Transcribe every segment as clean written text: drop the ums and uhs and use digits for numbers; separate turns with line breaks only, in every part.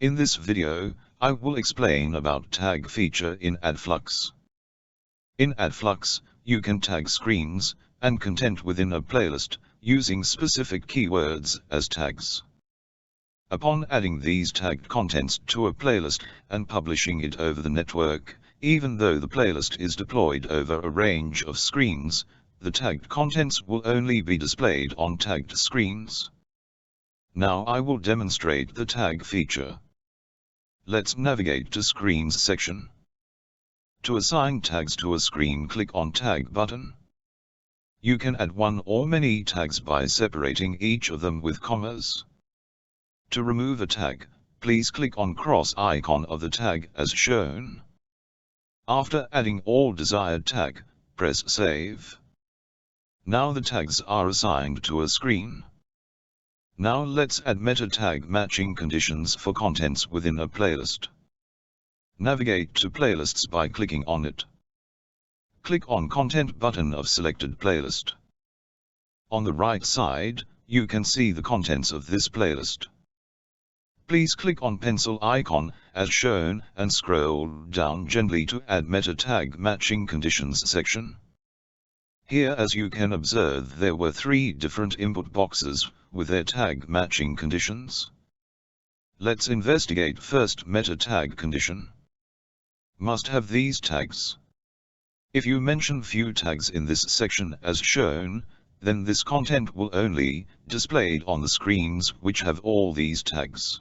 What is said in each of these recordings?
In this video, I will explain about tag feature in AdFlux. In AdFlux, you can tag screens and content within a playlist using specific keywords as tags. Upon adding these tagged contents to a playlist and publishing it over the network, even though the playlist is deployed over a range of screens, the tagged contents will only be displayed on tagged screens. Now I will demonstrate the tag feature. Let's navigate to Screens section. To assign tags to a screen, click on Tag button. You can add one or many tags by separating each of them with commas. To remove a tag, please click on cross icon of the tag as shown. After adding all desired tag, press Save. Now the tags are assigned to a screen. Now let's add meta tag matching conditions for contents within a playlist. Navigate to Playlists by clicking on it. Click on Content button of selected playlist. On the right side, you can see the contents of this playlist. Please click on pencil icon as shown and scroll down gently to add meta tag matching conditions section. Here, as you can observe, there were 3 different input boxes with their tag matching conditions. Let's investigate first meta tag condition. Must have these tags. If you mention few tags in this section as shown, then this content will only displayed on the screens which have all these tags.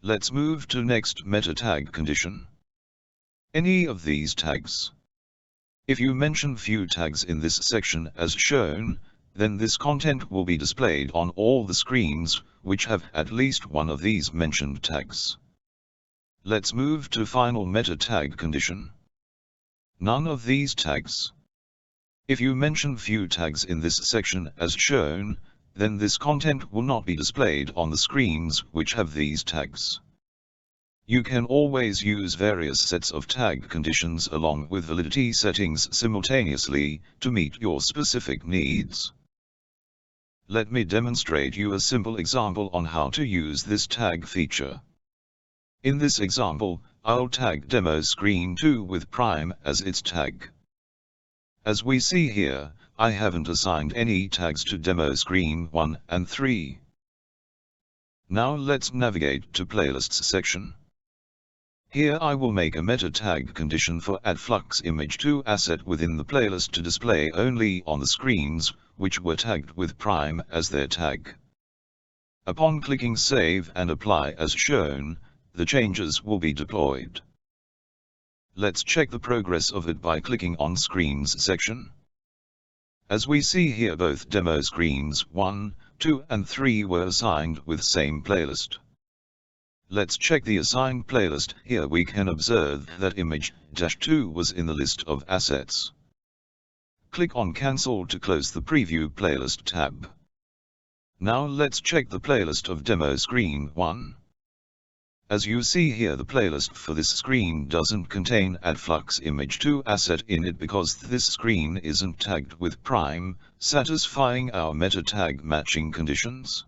Let's move to next meta tag condition. Any of these tags. If you mention few tags in this section as shown, then this content will be displayed on all the screens which have at least one of these mentioned tags. Let's move to final meta tag condition. None of these tags. If you mention few tags in this section as shown, then this content will not be displayed on the screens which have these tags. You can always use various sets of tag conditions along with validity settings simultaneously to meet your specific needs. Let me demonstrate you a simple example on how to use this tag feature. In this example, I'll tag demo screen 2 with prime as its tag. As we see here, I haven't assigned any tags to demo screen 1 and 3. Now let's navigate to Playlists section. Here I will make a meta tag condition for AdFlux image 2 asset within the playlist to display only on the screens which were tagged with prime as their tag. Upon clicking Save and Apply as shown, the changes will be deployed. Let's check the progress of it by clicking on Screens section. As we see here, both demo screens 1, 2 and 3 were assigned with same playlist. Let's check the assigned playlist. Here we can observe that image-2 was in the list of assets. Click on Cancel to close the Preview Playlist tab. Now let's check the playlist of demo screen 1. As you see here, the playlist for this screen doesn't contain AdFlux image 2 asset in it because this screen isn't tagged with prime, satisfying our meta tag matching conditions.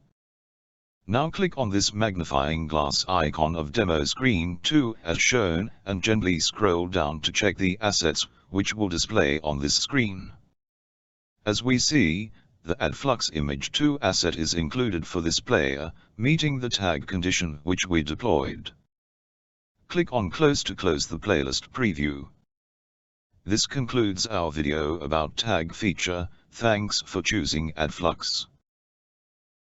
Now click on this magnifying glass icon of demo screen 2 as shown and gently scroll down to check the assets which will display on this screen. As we see, the AdFlux image 2 asset is included for this player, meeting the tag condition which we deployed. Click on Close to close the playlist preview. This concludes our video about tag feature. Thanks for choosing AdFlux.